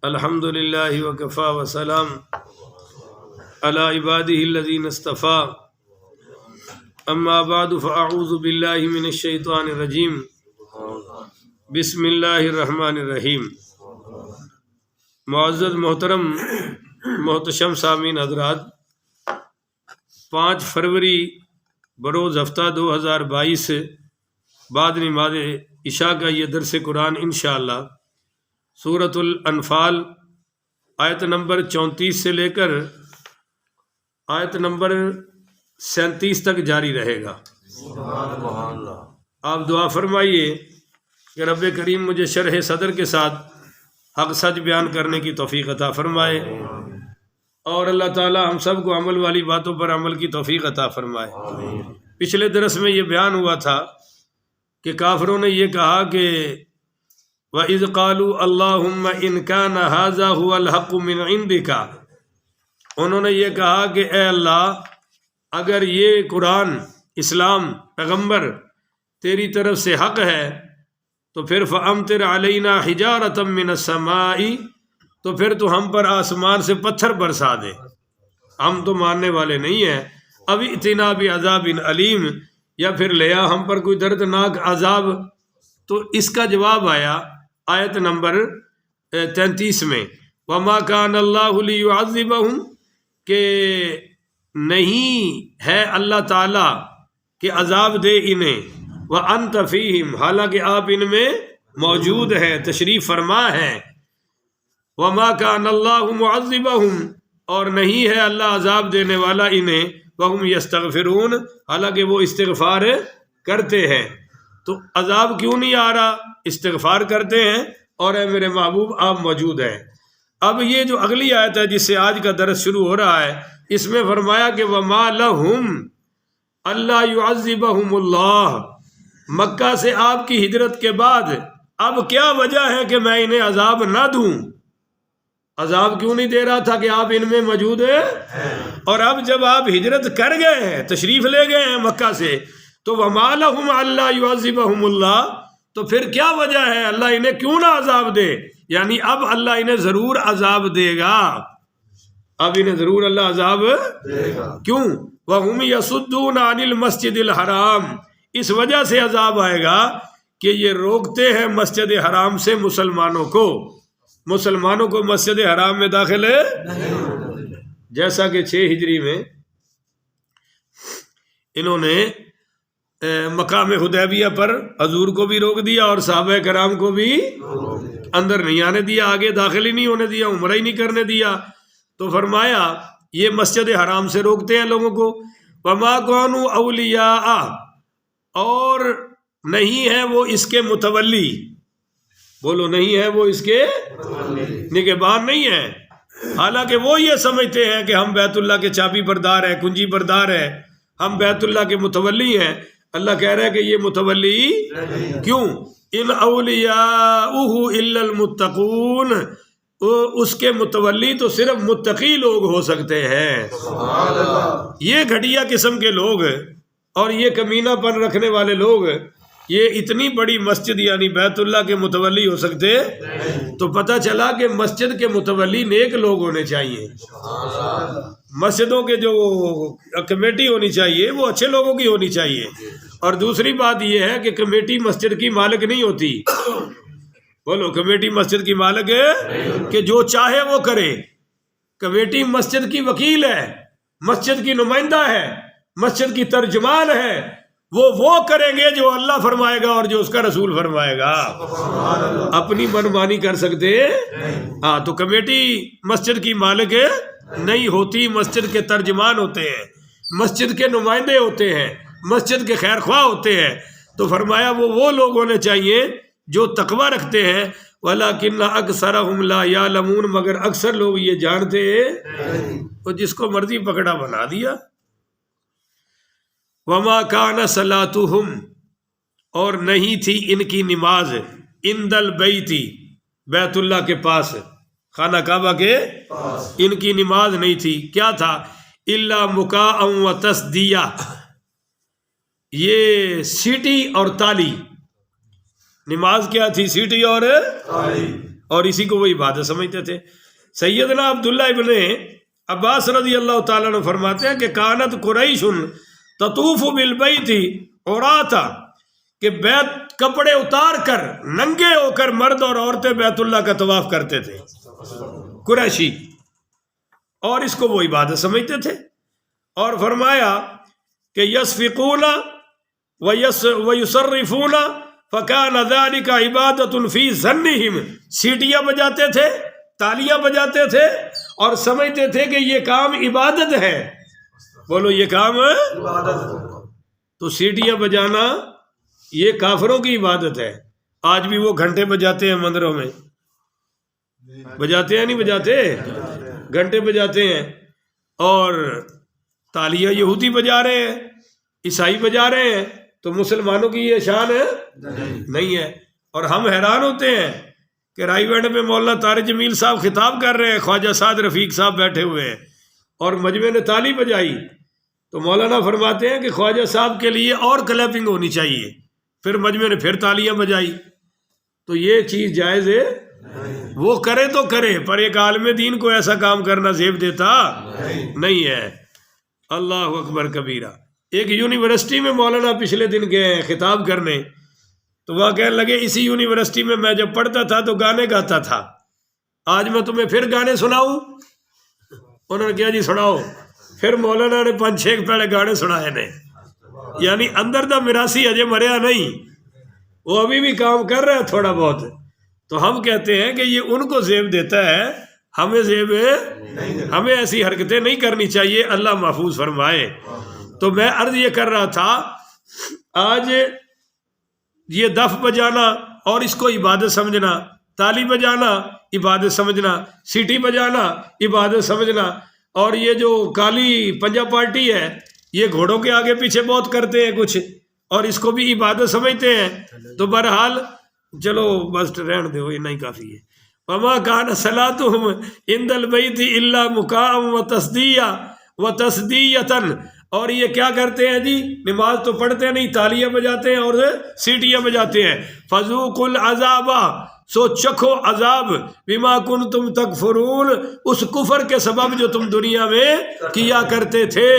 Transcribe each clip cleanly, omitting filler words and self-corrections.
الحمد للہ وکفا وسلام علی عبادہ الذین اصطفیٰ اما بعد فاعوذ باللہ من الشیطان الرجیم بسم اللہ الرحمن الرحیم۔ معزز محترم محتشم سامعین حضرات، 5 فروری بروز ہفتہ 2022 بعد نماز عشاء کا یہ درس قرآن انشاءاللہ سورۃ الانفال آیت نمبر 34 سے لے کر آیت نمبر 37 تک جاری رہے گا۔ آپ دعا فرمائیے کہ رب کریم مجھے شرح صدر کے ساتھ حق سچ بیان کرنے کی توفیق عطا فرمائے، اور اللہ تعالی ہم سب کو عمل والی باتوں پر عمل کی توفیق عطا فرمائے۔ پچھلے درس میں یہ بیان ہوا تھا کہ کافروں نے یہ کہا کہ وَإِذْ قَالُوا اللَّهُمَّ إِنْ كَانَ هَذَا هُوَ الْحَقُّ مِنْ عِنْدِكَ، انہوں نے یہ کہا کہ اے اللہ، اگر یہ قرآن، اسلام، پیغمبر تیری طرف سے حق ہے تو پھر فَأَمْطِرْ عَلَيْنَا حِجَارَةً مِّنَ السَّمَاءِ، تو پھر تو ہم پر آسمان سے پتھر برسا دے، ہم تو ماننے والے نہیں ہیں۔ اب ائتنا بعذاب علیم، یا پھر لیا ہم پر کوئی دردناک عذاب۔ تو اس کا جواب آیا آیت نمبر 33 میں، وَمَا كَانَ اللَّهُ لِيُعَذِّبَهُمْ، کہ نہیں ہے اللہ تعالیٰ کہ عذاب دے انہیں، وَأَنْتَ فِيهِمْ، حالانکہ آپ ان میں موجود ہیں، تشریف فرما ہیں۔ وَمَا كَانَ اللَّهُ مُعَذِّبَهُمْ، اور نہیں ہے اللہ عذاب دینے والا انہیں، وَهُمْ يَسْتَغْفِرُونَ، حالانکہ وہ استغفار کرتے ہیں۔ تو عذاب کیوں نہیں آ رہا؟ استغفار کرتے ہیں، اور اے میرے محبوب آپ موجود ہیں۔ اب یہ جو اگلی آیت ہے جس سے آج کا درس شروع ہو رہا ہے، اس میں فرمایا کہ وَمَا لَهُمْ أَلَّا يُعَذِّبَهُمُ اللَّهُ، مکہ سے آپ کی ہجرت کے بعد اب کیا وجہ ہے کہ میں انہیں عذاب نہ دوں؟ عذاب کیوں نہیں دے رہا تھا کہ آپ ان میں موجود ہیں، اور اب جب آپ ہجرت کر گئے ہیں، تشریف لے گئے ہیں مکہ سے، تو وَمَا لَهُمْ أَلَّا يُعَذِّبَهُمُ اللَّهُ، تو پھر کیا وجہ ہے اللہ انہیں کیوں نہ عذاب دے؟ یعنی اب اللہ انہیں ضرور عذاب دے گا، اب انہیں ضرور اللہ عذاب دے گا۔ کیوں؟ وَهُمْ يَصُدُّونَ عَنِ الْمَسْجِدِ الْحَرَامِ، اس وجہ سے عذاب آئے گا کہ یہ روکتے ہیں مسجد حرام سے مسلمانوں کو مسجد حرام میں داخل جیسا کہ 6 ہجری میں انہوں نے مقام حدیبیہ پر حضور کو بھی روک دیا اور صحابہ کرام کو بھی اندر نہیں آنے دیا، آگے داخل ہی نہیں ہونے دیا، عمرہ ہی نہیں کرنے دیا۔ تو فرمایا یہ مسجد حرام سے روکتے ہیں لوگوں کو۔ وَمَا كَانُوا أَوْلِيَاءَ، اور نہیں ہے وہ اس کے متولی، بولو نہیں ہے وہ اس کے نگہبان نہیں ہے، حالانکہ وہ یہ سمجھتے ہیں کہ ہم بیت اللہ کے چابی بردار ہیں، کنجی بردار ہیں، ہم بیت اللہ کے متولی ہیں۔ اللہ کہہ رہا ہے کہ یہ متولی کیوں؟ ان اولیاؤہ الا المتقون، اس کے متولی تو صرف متقی لوگ ہو سکتے ہیں۔ یہ گھٹیا قسم کے لوگ اور یہ کمینہ پن رکھنے والے لوگ یہ اتنی بڑی مسجد یعنی بیت اللہ کے متولی ہو سکتے، تو پتہ چلا کہ مسجد کے متولی نیک لوگ ہونے چاہیے، مسجدوں کے جو کمیٹی ہونی چاہیے وہ اچھے لوگوں کی ہونی چاہیے۔ اور دوسری بات یہ ہے کہ کمیٹی مسجد کی مالک نہیں ہوتی، بولو کمیٹی مسجد کی مالک ہے کہ جو چاہے وہ کرے۔ کمیٹی مسجد کی وکیل ہے، مسجد کی نمائندہ ہے، مسجد کی ترجمان ہے، وہ کریں گے جو اللہ فرمائے گا اور جو اس کا رسول فرمائے گا، اپنی منمانی کر سکتے ہاں۔ تو کمیٹی مسجد کی مالک نہیں ہوتی، مسجد کے ترجمان ہوتے ہیں، مسجد کے نمائندے ہوتے ہیں، مسجد کے خیر خواہ ہوتے ہیں۔ تو فرمایا وہ لوگ ہونے چاہیے جو تقوی رکھتے ہیں، وَلَكِنَّ أَكْثَرَهُمْ لَا يَعْلَمُونَ، مگر اکثر لوگ یہ جانتے ہیں، وہ جس کو مرضی پکڑا بنا دیا۔ وَمَا كَانَ صَلَاتُهُمْ، اور نہیں تھی ان کی نماز، عِندَ الْبَيْتِ، بیت اللہ کے پاس، خانہ کعبہ کے ان کی نماز نہیں تھی۔ کیا تھا؟ إِلَّا مُكَاءً وَتَصْدِيَةً، یہ سیٹی اور تالی، نماز کیا تھی؟ سیٹی اور تالی۔ اور اسی کو وہ عبادت سمجھتے تھے. سیدنا عبداللہ ابن عباس رضی اللہ تعالیٰ عنہ فرماتے ہیں کہ کانت قریش تطوف بالبیت عراتا، کہ بیت کپڑے اتار کر ننگے ہو کر مرد اور عورتیں بیت اللہ کا طواف کرتے تھے قریشی، اور اس کو وہ عبادت سمجھتے تھے. اور فرمایا کہ یسفقون ویصرفون فکان ذلک عبادۃ فی ظنہم، سیٹیاں بجاتے تھے، تالیاں بجاتے تھے اور سمجھتے تھے کہ یہ کام عبادت ہے. بولو یہ کام تو سیٹیاں بجانا یہ کافروں کی عبادت ہے. آج بھی وہ گھنٹے بجاتے ہیں مندروں میں، بجاتے ہیں نہیں بجاتے، گھنٹے بجاتے ہیں. اور تالیاں یہودی بجا رہے ہیں، عیسائی بجا رہے ہیں، تو مسلمانوں کی یہ شان ہے نہیں ہے. اور ہم حیران ہوتے ہیں کہ رائی بینڈ میں مولانا طارق جمیل صاحب خطاب کر رہے ہیں، خواجہ سعد رفیق صاحب بیٹھے ہوئے ہیں اور مجمع نے تالی بجائی، تو مولانا فرماتے ہیں کہ خواجہ صاحب کے لیے اور کلیپنگ ہونی چاہیے. پھر مجمع نے پھر تالیاں بجائی. تو یہ چیز جائز ہے، وہ کرے تو کرے، پر ایک عالم دین کو ایسا کام کرنا زیب دیتا نہیں ہے. اللہ اکبر کبیرہ. ایک یونیورسٹی میں مولانا پچھلے دن گئے ہیں خطاب کرنے، تو وہاں کہنے لگے اسی یونیورسٹی میں میں جب پڑھتا تھا تو گانے گاتا تھا، آج میں تمہیں پھر گانے سناؤں. انہوں نے کہا جی سناؤ. پھر مولانا نے 5-6 پہلے گانے سنائے نے. یعنی اندر دا میراسی اجے مریا نہیں، وہ ابھی بھی کام کر رہا ہے تھوڑا بہت. تو ہم کہتے ہیں کہ یہ ان کو زیب دیتا ہے، ہمیں زیب، ہمیں ایسی حرکتیں نہیں کرنی چاہیے. اللہ محفوظ فرمائے. تو میں عرض یہ کر رہا تھا، آج یہ دف بجانا اور اس کو عبادت سمجھنا، تالی بجانا عبادت سمجھنا، سیٹی بجانا عبادت سمجھنا، اور یہ جو کالی پنجاب پارٹی ہے یہ گھوڑوں کے آگے پیچھے بہت کرتے ہیں کچھ، اور اس کو بھی عبادت سمجھتے ہیں. تو بہرحال چلو بس رہن دو، اتنا ہی کافی ہے. وما کان صلاتہم عند البیت الا مکاء وتصدیۃ. اور یہ کیا کرتے ہیں جی، نماز تو پڑھتے نہیں، تالیاں بجاتے ہیں اور سیٹیاں بجاتے ہیں. فذوقوا العذاب، سو چکھو عذاب، بما کنتم تکفرون، اس کفر کے سبب جو تم دنیا میں کیا کرتے تھے.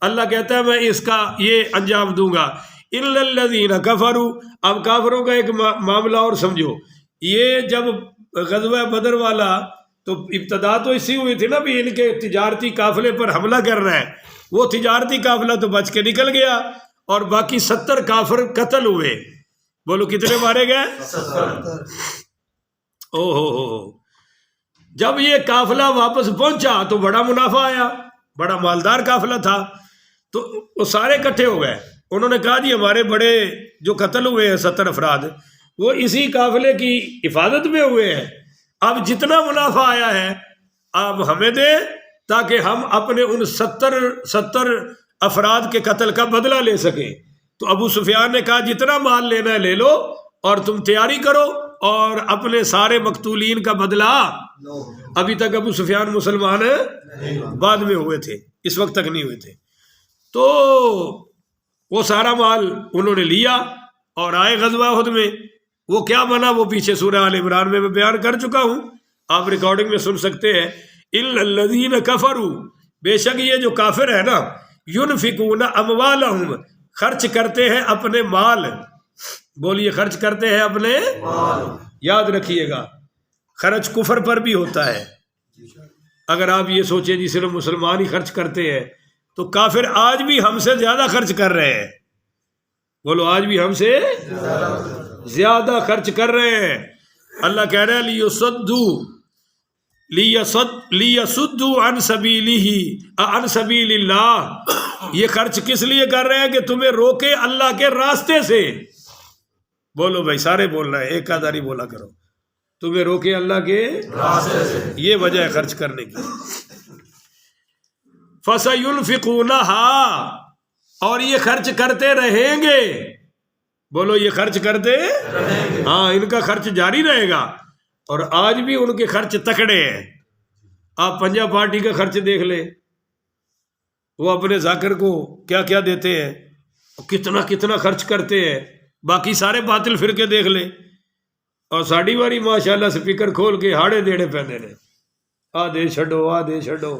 اللہ کہتا ہے میں اس کا یہ انجام دوں گا. الا الذین کفروا. اب کافروں کا ایک معاملہ اور سمجھو. یہ جب غزوہ بدر والا، تو ابتدا تو اسی ہوئی تھی نا بھی ان کے تجارتی قافلے پر حملہ کر رہا ہے. وہ تجارتی قافلہ تو بچ کے نکل گیا اور باقی 70 کافر قتل ہوئے. بولو کتنے مارے گئے؟ 70. او ہو. جب یہ قافلہ واپس پہنچا تو بڑا منافع آیا، بڑا مالدار قافلہ تھا. تو وہ سارے اکٹھے ہو گئے. انہوں نے کہا جی ہمارے بڑے جو قتل ہوئے ہیں 70 افراد، وہ اسی قافلے کی حفاظت میں ہوئے ہیں. اب جتنا منافع آیا ہے اب ہمیں دے، تاکہ ہم اپنے ان 70 افراد کے قتل کا بدلہ لے سکیں. تو ابو سفیان نے کہا جتنا مال لینا ہے لے لو، اور تم تیاری کرو اور اپنے سارے مقتولین کا بدلہ. ابھی تک ابو سفیان مسلمان بعد میں ہوئے تھے، اس وقت تک نہیں ہوئے تھے. تو وہ سارا مال انہوں نے لیا اور آئے غزوہ احد میں. وہ کیا بنا وہ پیچھے سورہ آل عمران میں بیان کر چکا ہوں، آپ ریکارڈنگ میں سن سکتے ہیں. الا الذین کفروا، بے شک یہ جو کافر ہے نا، ينفقون اموالہم، خرچ کرتے ہیں اپنے مال. بولیے خرچ کرتے ہیں اپنے مال. یاد رکھیے گا خرچ کفر پر بھی ہوتا ہے. اگر آپ یہ سوچیں جی صرف مسلمان ہی خرچ کرتے ہیں، تو کافر آج بھی ہم سے زیادہ خرچ کر رہے ہیں. بولو آج بھی ہم سے زیادہ خرچ کر رہے ہیں. اللہ کہہ رہے ہیں لیصدوا عن سبیل اللہ. یہ خرچ کس لیے کر رہے ہیں کہ تمہیں روکے اللہ کے راستے سے. بولو بھائی سارے بول رہے ہیں، ایک آدھا نہیں بولا کرو. تمہیں روکے اللہ کے راستے سے، یہ وجہ ہے خرچ کرنے کی. فَسَيُنْفِقُونَهَا، اور یہ خرچ کرتے رہیں گے. بولو یہ خرچ کرتے رہیں گے. ہاں ان کا خرچ جاری رہے گا. اور آج بھی ان کے خرچ تکڑے ہیں. آپ پنجاب پارٹی کا خرچ دیکھ لیں، وہ اپنے ذاکر کو کیا کیا دیتے ہیں، کتنا کتنا خرچ کرتے ہیں. باقی سارے باطل فرقے دیکھ لیں، اور ساڑی واری ماشاءاللہ سپیکر کھول کے ہاڑے دیڑے پیندے نے، آ دے چھڈو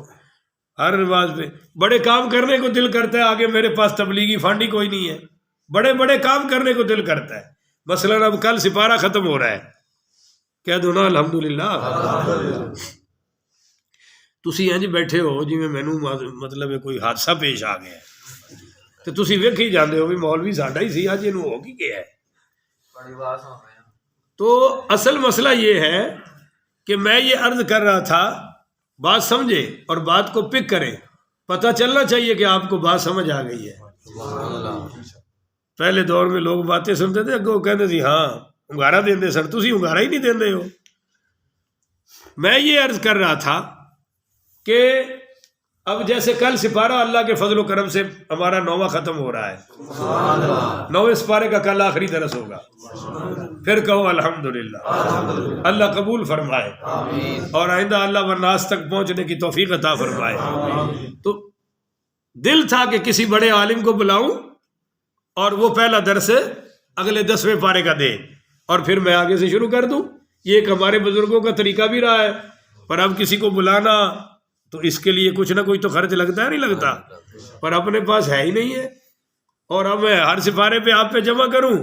ہر رواج پہ بڑے کام کرنے کو دل کرتا ہے، آگے میرے پاس تبلیغی فنڈ ہی کوئی نہیں ہے، بڑے بڑے کام کرنے کو دل کرتا ہے۔ مثلا اب کل سپارہ ختم ہو رہا ہے، کہہ دو نا الحمدللہ۔ تسی انج بیٹھے ہو جی میں مینوں مطلب کوئی حادثہ پیش آ گیا تو تسی ویکھ ہی جاندے ہو بھی مولوی ساڈا ہی سی، اج اینوں ہو کی گیا ہے۔ تو اصل مسئلہ یہ ہے کہ میں یہ عرض کر رہا تھا، بات سمجھے اور بات کو پک کریں، پتہ چلنا چاہیے کہ آپ کو بات سمجھ آ گئی ہے۔ پہلے دور میں لوگ باتیں سنتے تھے، اگوں کہتے تھے ہاں ہنگارا دیندے سر، تسی ہنگارا ہی نہیں دیندے ہو۔ میں یہ عرض کر رہا تھا کہ اب جیسے کل سپارہ اللہ کے فضل و کرم سے ہمارا 9واں ختم ہو رہا ہے، 9ویں سپارے کا کل آخری درس ہوگا، پھر کہو الحمدللہ، اللہ قبول فرمائے اور آئندہ اللہ والناس تک پہنچنے کی توفیق عطا فرمائے۔ تو دل تھا کہ کسی بڑے عالم کو بلاؤں اور وہ پہلا درس اگلے 10ویں پارے کا دے اور پھر میں آگے سے شروع کر دوں۔ یہ ایک ہمارے بزرگوں کا طریقہ بھی رہا ہے، پر اب کسی کو بلانا تو اس کے لیے کچھ نہ کچھ تو خرچ لگتا ہے، نہیں لگتا، پر اپنے پاس ہے ہی نہیں ہے، اور اب میں ہر سپارے پہ آپ پہ جمع کروں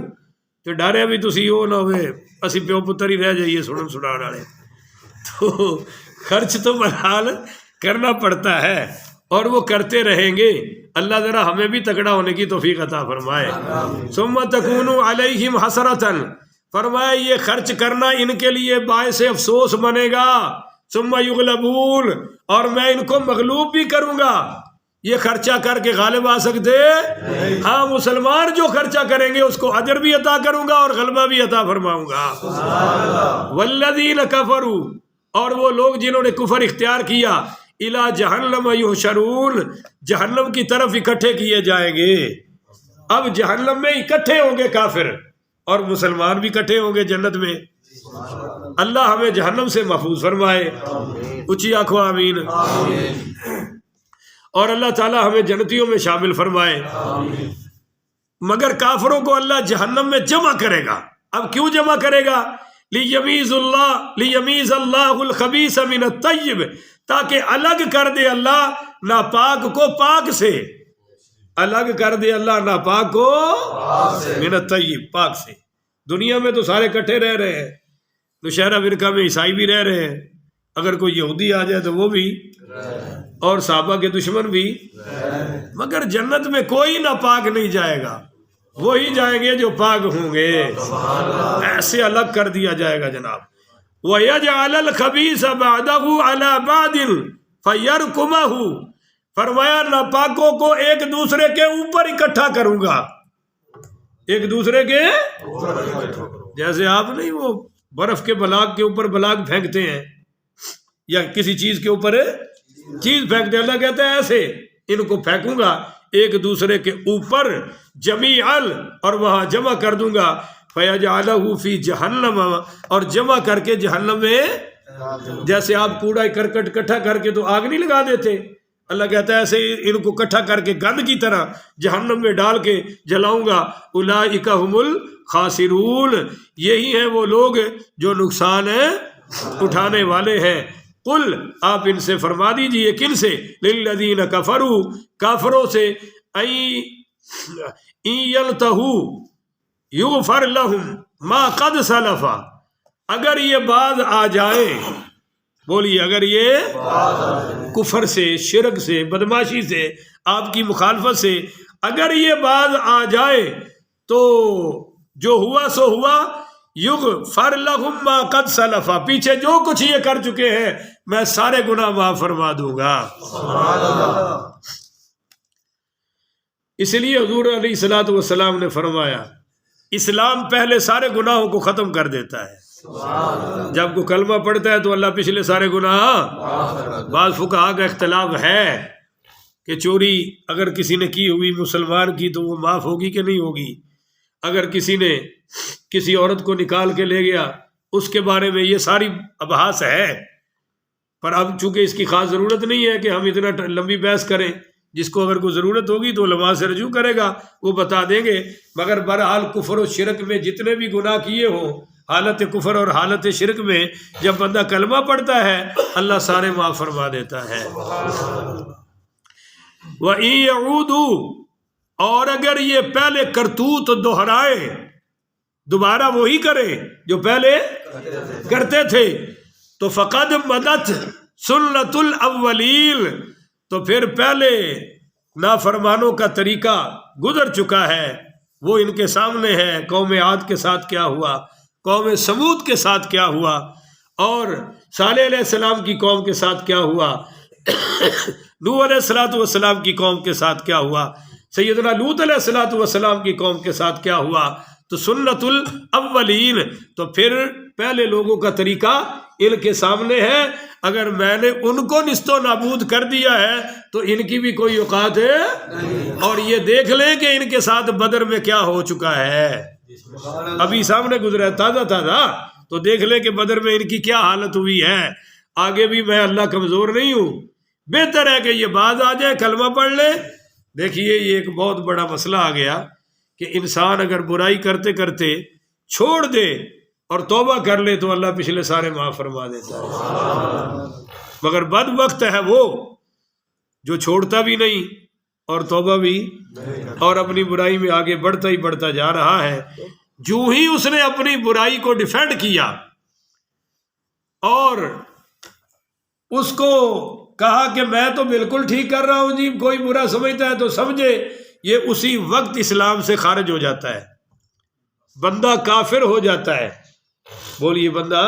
تو ڈر ہے بھی تسی وہ نہ ہوئے اسی پیو پتر ہی رہ جائیے سنن سنان والے۔ تو خرچ تو بہرحال کرنا پڑتا ہے اور وہ کرتے رہیں گے۔ اللہ ذرا ہمیں بھی تکڑا ہونے کی توفیق عطا فرمائے۔ ثم تکون علیہم حسرۃ، فرمایا یہ خرچ کرنا ان کے لیے باعث افسوس بنے گا۔ ثم یغلبون، اور میں ان کو مغلوب بھی کروں گا۔ یہ خرچہ کر کے غالب آ سکتے؟ ہاں، مسلمان جو خرچہ کریں گے اس کو اجر بھی عطا کروں گا اور غلبہ بھی عطا فرماؤں گا۔ والذین کفروا، اور وہ لوگ جنہوں نے کفر اختیار کیا، الی جہنم یحشرون، جہنم کی طرف اکٹھے کیے جائیں گے۔ اب جہنم میں اکٹھے ہوں گے کافر اور مسلمان بھی اکٹھے ہوں گے جنت میں۔ اللہ ہمیں جہنم سے محفوظ فرمائے، اونچی آنکھوں آمین۔ اور اللہ تعالی ہمیں جنتیوں میں شامل فرمائے۔ مگر کافروں کو اللہ جہنم میں جمع کرے گا۔ اب کیوں جمع کرے گا؟ لیمیز اللہ الخبیث من الطیب، تاکہ الگ کر دے اللہ ناپاک کو پاک سے، الگ کر دے اللہ ناپاک کو من الطیب، پاک سے۔ دنیا میں تو سارے کٹھے رہ رہے ہیں، نشہرہ فرقہ میں عیسائی بھی رہ رہے ہیں، اگر کوئی یہودی آ جائے تو وہ بھی، اور صحابہ کے دشمن بھی، مگر جنت میں کوئی ناپاک نہیں جائے گا، وہی جائیں گے جو پاک ہوں گے، ایسے الگ کر دیا جائے گا جناب۔ وَيَجْعَلَ الْخَبِيثَ بَعْدَهُ عَلَى بَعْدٍ فَيَرْكُمَهُ، فرمایا ناپاکوں کو ایک دوسرے کے اوپر اکٹھا کروں گا، ایک دوسرے کے، جیسے آپ نہیں وہ برف کے بلاک کے اوپر بلاک پھینکتے ہیں یا کسی چیز کے اوپر چیز پھینکتے ہیں، اللہ کہتا ہے ایسے ان کو پھینکوں گا ایک دوسرے کے اوپر جمیعا، اور وہاں جمع کر دوں گا، فَيَجْعَلَهُ فِي جَهَنَّمَ، اور جمع کر کے جہنم میں، جیسے آپ کوڑا کرکٹ اکٹھا کر کے تو آگ نہیں لگا دیتے، اللہ کہتا ہے ایسے ان کو اکٹھا کر کے گند کی طرح جہنم میں ڈال کے جلاؤں گا۔ اولئک هم الخاسرون، یہی ہیں وہ لوگ جو نقصان اٹھانے والے ہیں۔ قل، آپ ان سے فرما دیجئے، کن سے؟ للذین کفروا، کافروں سے، ان یلتہوا یغفر لہم ما قد سلف، اگر یہ باز آ جائیں، بولیے اگر یہ کفر سے، شرک سے، بدماشی سے، آپ کی مخالفت سے اگر یہ باز آ جائے تو جو ہوا سو ہوا، یغفر لہم ما قد سلف، پیچھے جو کچھ یہ کر چکے ہیں میں سارے گناہ معاف فرما دوں گا۔ اس لیے حضور علیہ الصلوۃ والسلام نے فرمایا اسلام پہلے سارے گناہوں کو ختم کر دیتا ہے۔ جب کوئی کلمہ پڑھتا ہے تو اللہ پچھلے سارے گناہ، بعض فقہا کا اختلاف ہے کہ چوری اگر کسی نے کی ہوئی مسلمان کی تو وہ معاف ہوگی کہ نہیں ہوگی، اگر کسی نے کسی عورت کو نکال کے لے گیا اس کے بارے میں یہ ساری ابحاث ہے، پر اب چونکہ اس کی خاص ضرورت نہیں ہے کہ ہم اتنا لمبی بحث کریں، جس کو اگر کوئی ضرورت ہوگی تو علماء سے رجوع کرے گا، وہ بتا دیں گے۔ مگر بہرحال کفر و شرک میں جتنے بھی گناہ کیے ہوں حالت کفر اور حالت شرک میں جب بندہ کلمہ پڑھتا ہے اللہ سارے معاف فرما دیتا ہے۔ وَإِن يَعُودُوا، اور اگر یہ پہلے کرتوت دہرائے، دوبارہ وہی کرے جو پہلے کرتے تھے، تو فقد مدت سنت الاولین، تو پھر پہلے نافرمانوں کا طریقہ گزر چکا ہے، وہ ان کے سامنے ہے۔ قوم عاد کے ساتھ کیا ہوا، قوم سمود کے ساتھ کیا ہوا، اور صالح علیہ السلام کی قوم کے ساتھ کیا ہوا، نوح علیہ السلام کی قوم کے ساتھ کیا ہوا، سیدنا لوط علیہ السلام کی قوم کے ساتھ کیا ہوا۔ تو سنت الاولین، تو پھر پہلے لوگوں کا طریقہ ان کے سامنے ہے۔ اگر میں نے ان کو نیست و نابود کر دیا ہے تو ان کی بھی کوئی اوقات ہے۔ اور یہ دیکھ لیں کہ ان کے ساتھ بدر میں کیا ہو چکا ہے، ابھی سامنے گزرا تازہ تازہ، تو دیکھ لیں کہ بدر میں ان کی کیا حالت ہوئی ہے۔ آگے بھی میں اللہ کمزور نہیں ہوں، بہتر ہے کہ یہ باز آ جائے، کلمہ پڑھ لے۔ دیکھیے یہ ایک بہت بڑا مسئلہ آ گیا کہ انسان اگر برائی کرتے کرتے چھوڑ دے اور توبہ کر لے تو اللہ پچھلے سارے معاف فرما دیتا ہے، مگر بد وقت ہے وہ جو چھوڑتا بھی نہیں اور توبہ بھی، اور اپنی برائی میں آگے بڑھتا ہی بڑھتا جا رہا ہے۔ جو ہی اس نے اپنی برائی کو ڈیفینڈ کیا اور اس کو کہا کہ میں تو بالکل ٹھیک کر رہا ہوں جی، کوئی برا سمجھتا ہے تو سمجھے، یہ اسی وقت اسلام سے خارج ہو جاتا ہے، بندہ کافر ہو جاتا ہے۔ بولیے بندہ،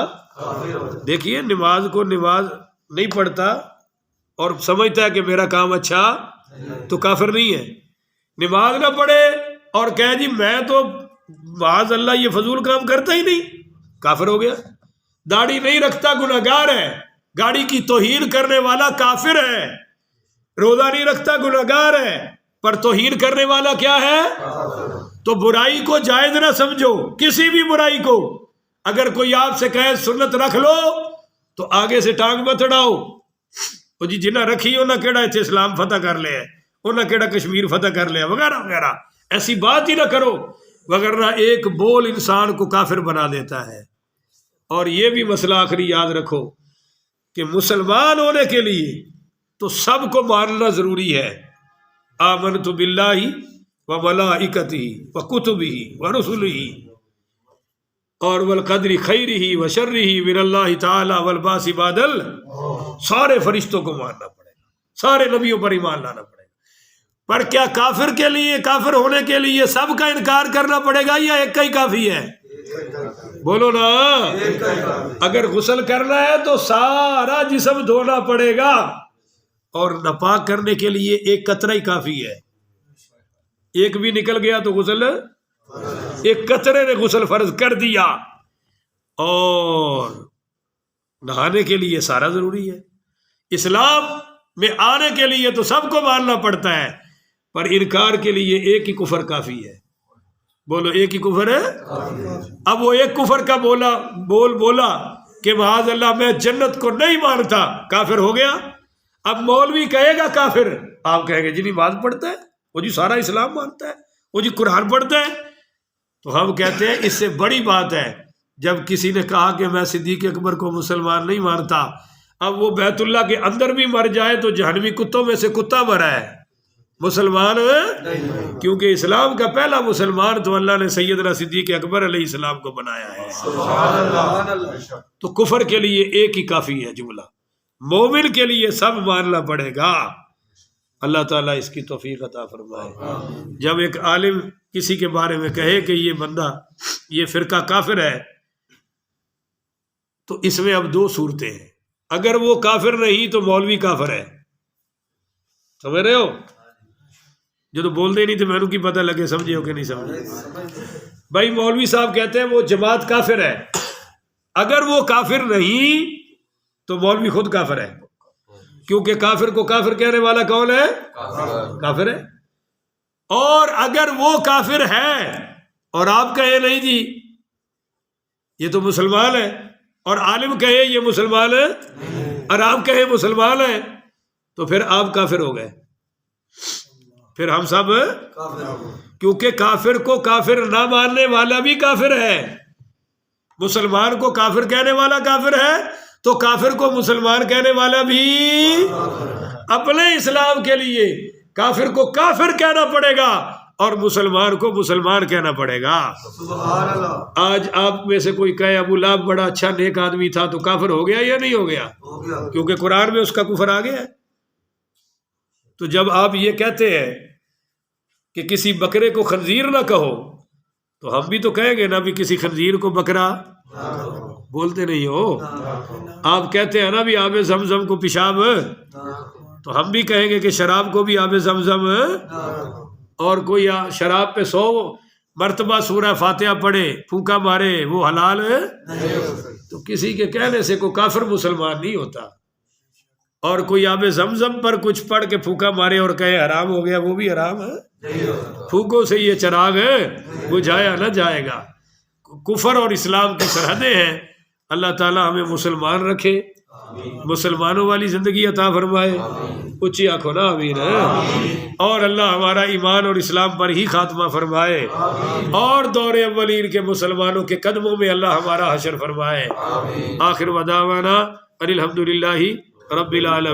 دیکھیے نماز کو نماز نہیں پڑھتا اور سمجھتا ہے کہ میرا کام اچھا، تو کافر نہیں ہے۔ نماز نہ پڑھے اور کہے جی میں تو معاذ اللہ یہ فضول کام کرتا ہی نہیں، کافر ہو گیا۔ داڑھی نہیں رکھتا گناہگار ہے، گاڑی کی توہین کرنے والا کافر ہے۔ روزہ نہیں رکھتا گناہگار ہے، پر توہین کرنے والا کیا ہے؟ تو برائی کو جائز نہ سمجھو، کسی بھی برائی کو۔ اگر کوئی آپ سے کہے سنت رکھ لو تو آگے سے ٹانگ مت اڑاؤ، وہ جی جنہ رکھی انہاں کیڑا اتنے اسلام فتح کر لیا، انہاں کیڑا کشمیر فتح کر لیا، وغیرہ وغیرہ، ایسی بات ہی نہ کرو، وگرنہ ایک بول انسان کو کافر بنا دیتا ہے۔ اور یہ بھی مسئلہ آخری یاد رکھو کہ مسلمان ہونے کے لیے تو سب کو ماننا ضروری ہے۔ آمنت باللہ و ملائکتہ و کتبہ و رسلہ اور والقدر خیرہ و شرہ من اللہ تعالی والبعث بعد سارے فرشتوں کو ماننا پڑے گا، سارے نبیوں پر ایمان لانا پڑے گا۔ پر کیا کافر کے لیے، کافر ہونے کے لیے سب کا انکار کرنا پڑے گا یا ایک کا ہی کافی ہے؟ بولو نا، اگر غسل کرنا ہے تو سارا جسم دھونا پڑے گا، اور ناپاک کرنے کے لیے ایک قطرہ ہی کافی ہے۔ ایک بھی نکل گیا تو غسل، ایک قطرے نے غسل فرض کر دیا۔ اور نہانے کے لیے سارا ضروری ہے۔ اسلام میں آنے کے لیے تو سب کو ماننا پڑتا ہے، پر انکار کے لیے ایک ہی کفر کافی ہے۔ بولو ایک ہی کفر ہے۔ اب وہ ایک کفر کا بولا کہ معاذ اللہ میں جنت کو نہیں مانتا، کافر ہو گیا۔ اب مولوی کہے گا کافر، آپ کہیں گے جی نماز پڑھتا ہے، وہ جی سارا اسلام مانتا ہے، وہ جی قرآن پڑھتا ہے۔ تو ہم کہتے ہیں اس سے بڑی بات ہے جب کسی نے کہا کہ میں صدیق اکبر کو مسلمان نہیں مانتا، اب وہ بیت اللہ کے اندر بھی مر جائے تو جہنمی کتوں میں سے کتا مرا ہے، مسلمان نہیں، کیونکہ اسلام کا پہلا مسلمان تو اللہ نے سیدنا صدیق اکبر علیہ السلام کو بنایا ہے۔ تو کفر کے لیے ایک ہی کافی ہے جملہ، مومن کے لیے سب ماننا پڑے گا۔ اللہ تعالیٰ اس کی توفیق عطا فرمائے۔ جب ایک عالم کسی کے بارے میں کہے کہ یہ بندہ، یہ فرقہ کافر ہے، تو اس میں اب دو صورتیں ہیں۔ اگر وہ کافر نہیں تو مولوی کافر ہے، سمجھ رہے ہو؟ جو تو بولتے نہیں تو میں نے کی پتہ لگے سمجھے ہو کہ نہیں سمجھے۔ بھائی مولوی صاحب کہتے ہیں وہ جماعت کافر ہے، اگر وہ کافر نہیں تو مولوی خود کافر ہے، کیونکہ کافر کو کافر کہنے والا کون ہے؟ کافر ہے۔ اور اگر وہ کافر ہے اور آپ کہیں نہیں جی یہ تو مسلمان ہے، اور عالم کہے یہ مسلمان ہے اور آپ کہیں مسلمان ہے، تو پھر آپ کافر ہو گئے، پھر ہم سب، کیونکہ کافر کو کافر نہ ماننے والا بھی کافر ہے۔ مسلمان کو کافر کہنے والا کافر ہے تو کافر کو مسلمان کہنے والا بھی اپنے اسلام کے لیے کافر کو کافر کہنا پڑے گا اور مسلمان کو مسلمان کہنا پڑے گا۔ سبحان اللہ۔ آج آپ میں سے کوئی کہے ابو لہب بڑا اچھا نیک آدمی تھا تو کافر ہو گیا یا نہیں ہو گیا؟ ہو گیا۔ کیونکہ قرآن میں اس کا کفر آ گیا ہے۔ تو جب آپ یہ کہتے ہیں کہ کسی بکرے کو خنزیر نہ کہو تو ہم بھی تو کہیں گے نا بھی کسی خنزیر کو بکرا، بولتے نہیں ہو۔ آپ کہتے ہیں نا بھی آب زمزم کو پیشاب، تو ہم بھی کہیں گے کہ شراب کو بھی آب زمزم، اور کوئی شراب پہ 100 مرتبہ سورہ فاتحہ پڑھے پھونکا مارے وہ حلال ہے۔ تو کسی کے کہنے سے کوئی کافر مسلمان نہیں ہوتا، اور کوئی آب زمزم پر کچھ پڑھ کے پھونکا مارے اور کہے حرام ہو گیا وہ بھی حرام ہے۔ پھونکوں سے یہ چراغ ہے بجھایا نہ جائے گا۔ کفر اور اسلام کی سرحدیں ہیں۔ اللہ تعالیٰ ہمیں مسلمان رکھے، مسلمانوں والی زندگی عطا فرمائے، اونچی آنکھوں نا آمین ہے، اور اللہ ہمارا ایمان اور اسلام پر ہی خاتمہ فرمائے، اور دور اولین کے مسلمانوں کے قدموں میں اللہ ہمارا حشر فرمائے۔ آخر ودعوانا ان الحمدللہ رب العالمین۔